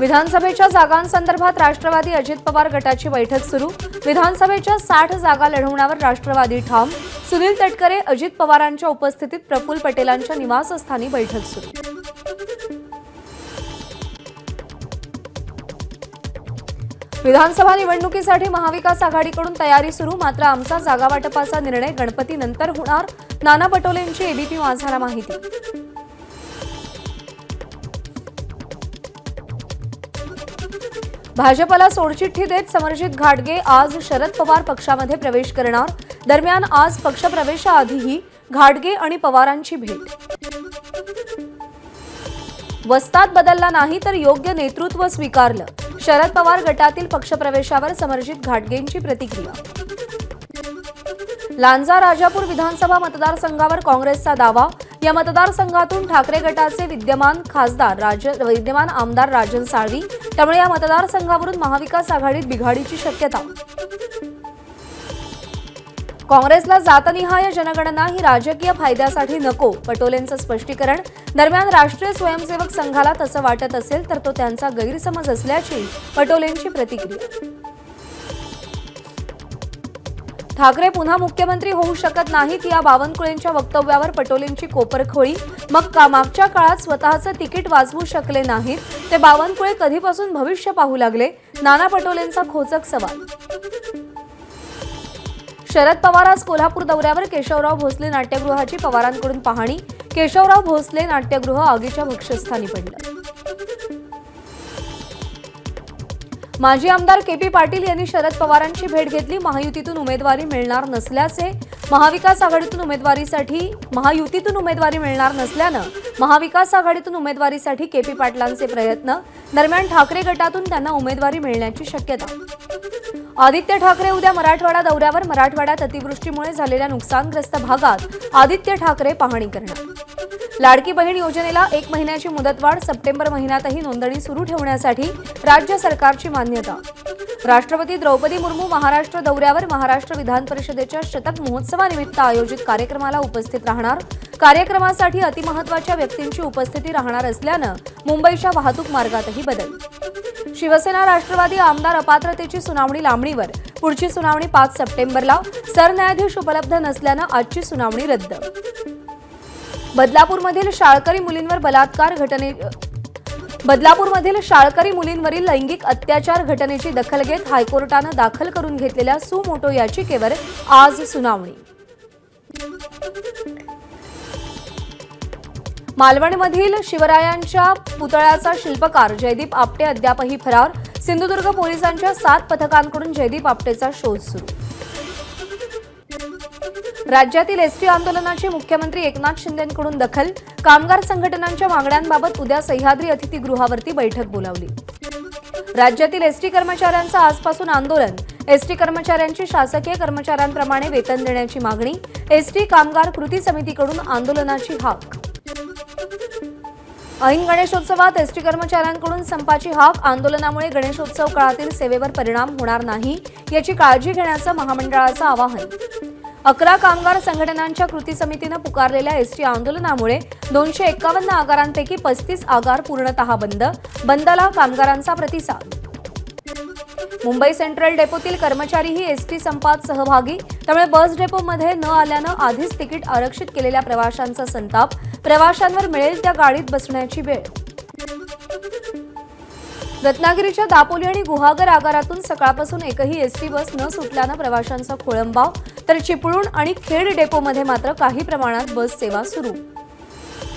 विधानसभेच्या जागांसंदर्भात राष्ट्रवादी अजित पवार गटाची बैठक सुरू। विधानसभेच्या 60 जागा लढवण्यावर राष्ट्रवादी ठाम। सुनील तटकरे अजित पवारांच्या उपस्थितीत प्रफुल्ल पटेलांच्या निवासस्थानी बैठक सुरू। विधानसभा निवडणुकीसाठी महाविकास आघाडीकडून तयारी सुरू। मात्र आमचा जागा वाटपाचा निर्णय गणपतीनंतर होणार। नाना पटोलेंची एबीपी माझाला माहिती। भाजपला सोडचिठ्ठी देत समरजित घाटगे आज शरद पवार पक्षामध्ये प्रवेश करणार। दरम्यान आज पक्षप्रवेशाआधीही घाटगे आणि पवारांची भेट। वस्ताद बदलला नाही तर योग्य नेतृत्व स्वीकारलं। शरद पवार गटातील पक्षप्रवेशावर समरजित घाटगेंची प्रतिक्रिया। लांजा राजापूर विधानसभा मतदारसंघावर काँग्रेसचा दावा। या मतदारसंघातून ठाकरे गटाचे विद्यमान आमदार राजन साळवी, त्यामुळे या मतदारसंघावरून महाविकास आघाडीत बिघाडीची शक्यता। काँग्रेसला जातनिहाय जनगणना ही राजकीय फायद्यासाठी नको, पटोलेंचं स्पष्टीकरण। दरम्यान राष्ट्रीय स्वयंसेवक संघाला तसं वाटत असेल तर तो त्यांचा गैरसमज असल्याची पटोलेंची प्रतिक्रिया। ठाकरे पुन्हा मुख्यमंत्री होऊ शकत नाहीत या बावनकुळेंच्या वक्तव्यावर पटोलेंची कोपरखोळी। मग मागच्या काळात स्वतःचं तिकीट वाचवू शकले नाहीत ते बावनकुळे कधीपासून भविष्य पाहू लागले? नाना पटोलेंचा खोचक सवाल। शरद पवार आज कोल्हापूर दौऱ्यावर। केशवराव भोसले नाट्यगृहाची पवारांकडून पाहणी। केशवराव भोसले नाट्यगृह आगीच्या भक्ष्यस्थानी पडलं। माजी आमदार केपी पाटील यांनी शरद पवारांची भेट घेतली। महायुतीतून उमेदवारी मिळणार नसल्याचे महाविकास आघाडीतून उमेदवारी मिळणार नसल्यानं महाविकास आघाडीतून उमेदवारीसाठी केपी पाटलांचे प्रयत्न। दरम्यान ठाकरे गटातून त्यांना उमेदवारी मिळण्याची शक्यता। आदित्य ठाकरे उद्या मराठवाडा दौऱ्यावर। मराठवाड्यात अतिवृष्टीमुळे झालेल्या नुकसानग्रस्त भागात आदित्य ठाकरे पाहणी करणार। लाडकी बहीण योजनेला 1 महिन्याची मुदतवाढ। सप्टेंबर महिन्यातही नोंदणी सुरू ठेवण्यासाठी राज्य सरकारची मान्यता। राष्ट्रपती द्रौपदी मुर्मू महाराष्ट्र दौऱ्यावर। महाराष्ट्र विधान परिषदेच्या शतक महोत्सवानिमित्त आयोजित कार्यक्रमाला उपस्थित राहणार। कार्यक्रमासाठी अतिमहत्त्वाच्या व्यक्तींची उपस्थिती राहणार असल्यानं मुंबईच्या वाहतूक मार्गातही बदल। शिवसेना राष्ट्रवादी आमदार अपात्रतेची सुनावणी लांबणीवर। पुढची सुनावणी 5 सप्टेंबरला। सरन्यायाधीश उपलब्ध नसल्यानं आजची सुनावणी रद्द। बदलापूरमधील शाळकरी मुलींवरील लैंगिक अत्याचार घटनेची दखल घेत हायकोर्टानं दाखल करून घेतलेल्या सु मोटो याचिकेवर आज सुनावणी। मालवणमधील शिवरायांच्या पुतळ्याचा शिल्पकार जयदीप आपटे अद्यापही फरार। सिंधुदुर्ग पोलिसांच्या 7 पथकांकडून जयदीप आपटेचा शोध सुरू। राज्यातील एसटी आंदोलनाची मुख्यमंत्री एकनाथ शिंदेंकडून दखल। कामगार संघटनांच्या मागण्यांबाबत उद्या सह्याद्री अतिथीगृहावरती बैठक बोलावली। राज्यातील एसटी कर्मचाऱ्यांचं आजपासून आंदोलन। एसटी कर्मचाऱ्यांची शासकीय कर्मचाऱ्यांप्रमाणे वेतन देण्याची मागणी। एसटी कामगार कृती समितीकडून आंदोलनाची हाक। ऐन गणेशोत्सवात एसटी कर्मचाऱ्यांकडून संपाची हाक। आंदोलनामुळे गणेशोत्सव काळातील सेवेवर परिणाम होणार नाही याची काळजी घेण्याचं महामंडळाचं आवाहन। 11 कामगार संघटनांच्या कृती समितीनं पुकारलेल्या एसटी आंदोलनामुळे 251 आगारांपैकी 35 आगार पूर्णतः बंद। बंदला कामगारांचा प्रतिसाद। मुंबई सेंट्रल डेपोतील कर्मचारीही एसटी संपात सहभागी, त्यामुळे बस डेपोमध्ये न आल्यानं आधीच तिकीट आरक्षित केलेल्या प्रवाशांचा संताप। प्रवाशांवर मिळेल त्या गाडीत बसण्याची वेळ। रत्नागिरीच्या दापोली आणि गुहागर आगारातून सकाळपासून एकही एसटी बस न सुटल्यानं प्रवाशांचा खोळंबाव, तर चिपळूण आणि खेड डेपोमध्ये मात्र काही प्रमाणात बस सेवा सुरू।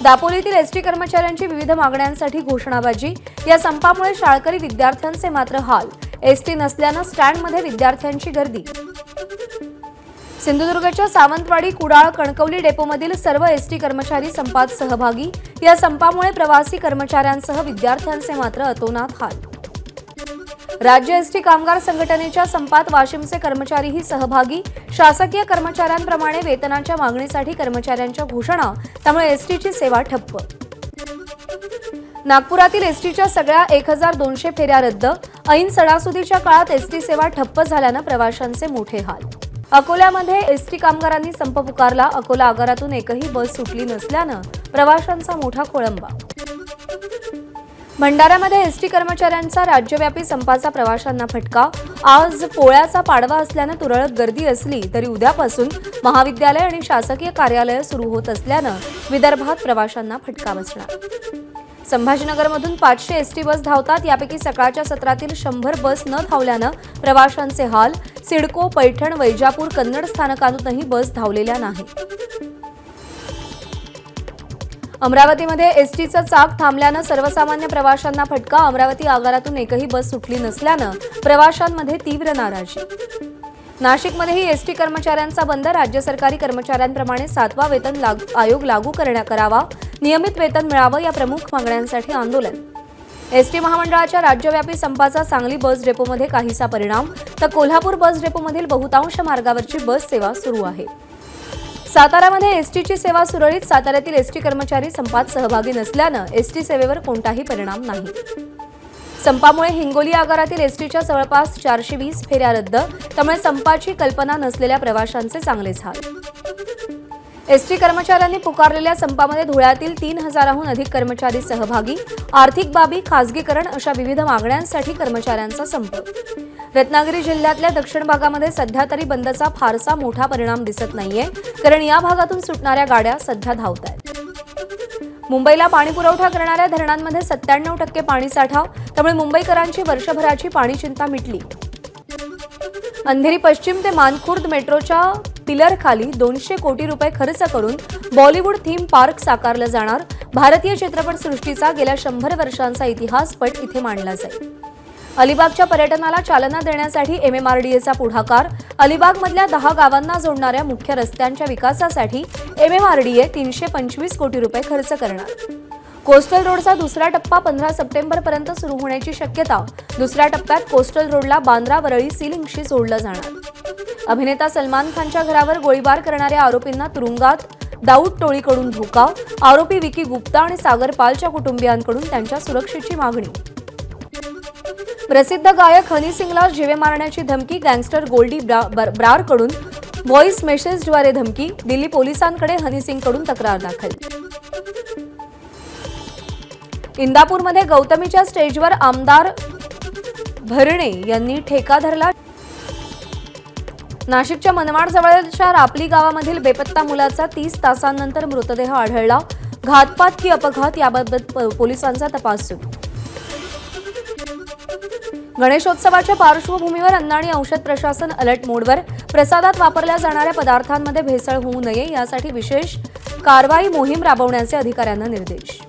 दापोलीतील एसटी कर्मचाऱ्यांची विविध मागण्यांसाठी घोषणाबाजी। या संपामुळे शाळकरी विद्यार्थ्यांचे मात्र हाल। एसटी नसल्यानं स्टँडमध्ये विद्यार्थ्यांची गर्दी। सिंधुदुर्गच्या सावंतवाडी, कुडाळ, कणकवली डेपोमधील सर्व एसटी कर्मचारी संपात सहभागी। या संपामुळे प्रवासी कर्मचाऱ्यांसह विद्यार्थ्यांचे मात्र अतोनात हाल। राज्य एसटी कामगार संघटनेच्या संपात वाशिमचे कर्मचारीही सहभागी। शासकीय कर्मचाऱ्यांप्रमाणे वेतनाच्या मागणीसाठी कर्मचाऱ्यांच्या घोषणा, त्यामुळे एसटीची सेवा ठप्प। नागपुरातील एसटीच्या सगळ्या 1200 फेऱ्या रद्द। ऐन सणासुदीच्या काळात एसटी सेवा ठप्प झाल्यानं प्रवाशांचे मोठे हाल। अकोल्यामध्ये एसटी कामगारांनी संप पुकारला। अकोला आगारातून एकही बस सुटली नसल्यानं प्रवाशांचा मोठा खोळंबा। भंडाऱ्यामध्ये एसटी कर्मचाऱ्यांचा राज्यव्यापी संपाचा प्रवाशांना फटका। आज पोळ्याचा पाडवा असल्याने तुरळक गर्दी असली तरी उद्यापासून महाविद्यालय आणि शासकीय कार्यालय सुरू होत असल्याने विदर्भात प्रवाशांना फटका बसणार। संभाजीनगरमधून 500 एसटी बस धावतात, यापैकी सकाळच्या सत्रातील 100 बस न धावल्याने प्रवाशांचे हाल। सिडको, पैठण, वैजापूर, कन्नड स्थानकांतूनही बस धावलेल्या नाही। अमरावतीमध्ये एसटीचं चाक थांबल्यानं सर्वसामान्य प्रवाशांना फटका। अमरावती आगारातून एकही बस सुटली नसल्यानं प्रवाशांमध्ये तीव्र नाराजी। नाशिकमध्येही एसटी कर्मचाऱ्यांचा बंद। राज्य सरकारी कर्मचाऱ्यांप्रमाणे 7वा वेतन आयोग लागू करावा, नियमित वेतन मिळावं या प्रमुख मागण्यांसाठी आंदोलन। एसटी महामंडळाच्या राज्यव्यापी संपाचा सांगली बस डेपोमध्ये काहीसा परिणाम, तर कोल्हापूर बस डेपोमधील बहुतांश मार्गावरची बस सेवा सुरू आहे। सातारामध्ये एसटीची सेवा सुरळीत। साताऱ्यातील एसटी कर्मचारी संपात सहभागी नसल्यानं एसटी सेवेवर कोणताही परिणाम नाही। संपामुळे हिंगोली आगारातील एसटीच्या जवळपास 420 फेऱ्या रद्द, त्यामुळे संपाची कल्पना नसलेल्या प्रवाशांचे चांगलेच हाल। एसटी कर्मचाऱ्यांनी पुकारलेल्या संपामध्ये धुळ्यातील 3000हून अधिक कर्मचारी सहभागी। आर्थिक बाबी, खासगीकरण अशा विविध मागण्यांसाठी कर्मचाऱ्यांचा संप। रत्नागिरी जिल्ह्यातल्या दक्षिण भागामध्ये सध्या तरी बंदचा फारसा मोठा परिणाम दिसत नाहीये, कारण या भागातून सुटणाऱ्या गाड्या सध्या धावतायत। मुंबईला पाणी पुरवठा करणाऱ्या धरणांमध्ये 97% पाणीसाठा, त्यामुळे मुंबईकरांची वर्षभराची पाणी चिंता मिटली। अंधेरी पश्चिम ते मानखुर्द मेट्रोच्या पिलरखाली 200 कोटी रुपये खर्च करून बॉलिवूड थीम पार्क साकारलं जाणार। भारतीय चित्रपटसृष्टीचा गेल्या 100 वर्षांचा इतिहासपट इथे मांडला जाईल। अलिबागच्या पर्यटनाला चालना देण्यासाठी MMRDAचा पुढाकार। अलिबागमधल्या 10 गावांना जोडणाऱ्या मुख्य रस्त्यांच्या विकासासाठी MMRDA 325 कोटी रुपये खर्च करणार। कोस्टल रोडचा दुसरा टप्पा 15 सप्टेंबरपर्यंत सुरू होण्याची शक्यता। दुसऱ्या टप्प्यात कोस्टल रोडला बांद्रा वरळी सीलिंगशी जोडलं जाणार। अभिनेता सलमान खानच्या घरावर गोळीबार करणाऱ्या आरोपींना तुरुंगात, दाऊद टोळीकडून धोका। आरोपी विकी गुप्ता आणि सागर पालच्या कुटुंबियांकडून त्यांच्या सुरक्षेची मागणी। प्रसिद्ध गायक हनी सिंगला जीवे मारण्याची धमकी। गँगस्टर गोल्डी ब्रारकडून व्हॉइस मेसेजद्वारे धमकी। दिल्ली पोलिसांकडे हनी सिंगकडून तक्रार दाखल। इंदापूरमध्ये गौतमीच्या स्टेजवर आमदार भरणे यांनी ठेका धरला। नाशिकच्या मनमाड जवळच्या रापली गावामधील बेपत्ता मुलाचा 30 तासांनंतर मृतदेह आढळला। घातपात की अपघात याबाबत पोलिसांचा तपास सुरू। गणेशोत्सवाच्या पार्श्वभूमीवर अन्न आणि औषध प्रशासन अलर्ट मोडवर। प्रसादात वापरल्या जाणाऱ्या पदार्थांमध्ये भेसळ होऊ नये यासाठी विशेष कारवाई मोहीम राबवण्याचे अधिकाऱ्यांना निर्देश।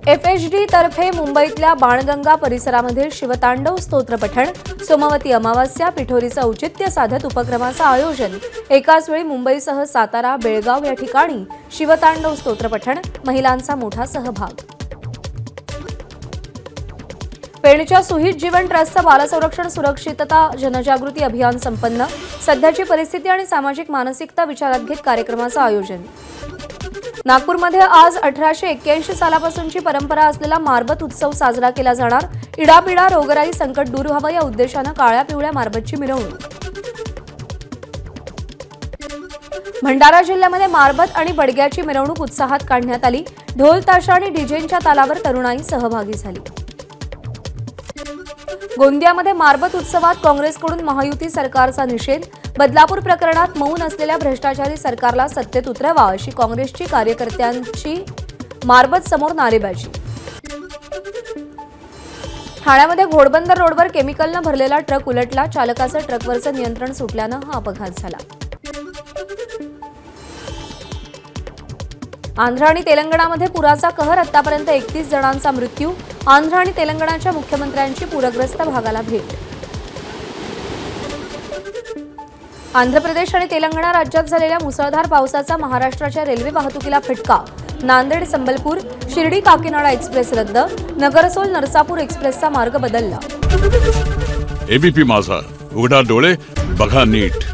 FHD तर्फे मुंबईतल्या बाणगंगा परिसरामध्ये शिवतांडव स्तोत्र पठण। सोमवती अमावास्या, पिठोरीचं औचित्य साधत उपक्रमाचं आयोजन। एकाच वेळी मुंबईसह सातारा, बेळगाव या ठिकाणी शिवतांडव स्तोत्र पठण। महिलांचा मोठा सहभाग। पेणच्या सुहित जीवन ट्रस्टचं बालसंरक्षण सुरक्षितता जनजागृती अभियान संपन्न। सध्याची परिस्थिती आणि सामाजिक मानसिकता विचारात घेत कार्यक्रमाचं आयोजन। नागपूरमध्ये आज 1881 सालापासूनची परंपरा असलेला मारबत उत्सव साजरा केला जाणार। इडापिडा, रोगराई संकट दूर व्हावं या उद्देशानं काळ्या पिवळ्या मारबतची मिरवणूक। भंडारा जिल्ह्यामध्ये मारबत आणि बडग्याची मिरवणूक उत्साहात काढण्यात आली। ढोल ताशा आणि डीजेच्या तालावर तरुणाई सहभागी झाली। गोंदियामध्ये मारबत उत्सवात काँग्रेसकडून महायुती सरकारचा निषेध। बदलापूर प्रकरणात मौन असलेल्या भ्रष्टाचारी सरकारला सत्तेत उतरवा अशी काँग्रेसची कार्यकर्त्यांची मारबत समोर नारेबाजी। ठाण्यामध्ये घोडबंदर रोडवर केमिकलनं भरलेला ट्रक उलटला। चालकाचं ट्रकवरचं नियंत्रण सुटल्यानं हा अपघात झाला। आंध्र आणि तेलंगणामध्ये पुराचा कहर। आतापर्यंत 31 जणांचा मृत्यू। आंध्र आणि तेलंगणाच्या मुख्यमंत्र्यांची पूरग्रस्त भागाला भेट। आंध्र प्रदेश आणि तेलंगणा राज्यात झालेल्या मुसळधार पावसाचा महाराष्ट्राच्या रेल्वे वाहतुकीला फटका। नांदेड संबलपूर, शिर्डी काकीनाडा एक्सप्रेस रद्द। नगरसोल नरसापूर एक्सप्रेसचा मार्ग बदलला। एबीपी माझा, उघडा डोळे बघा नीट।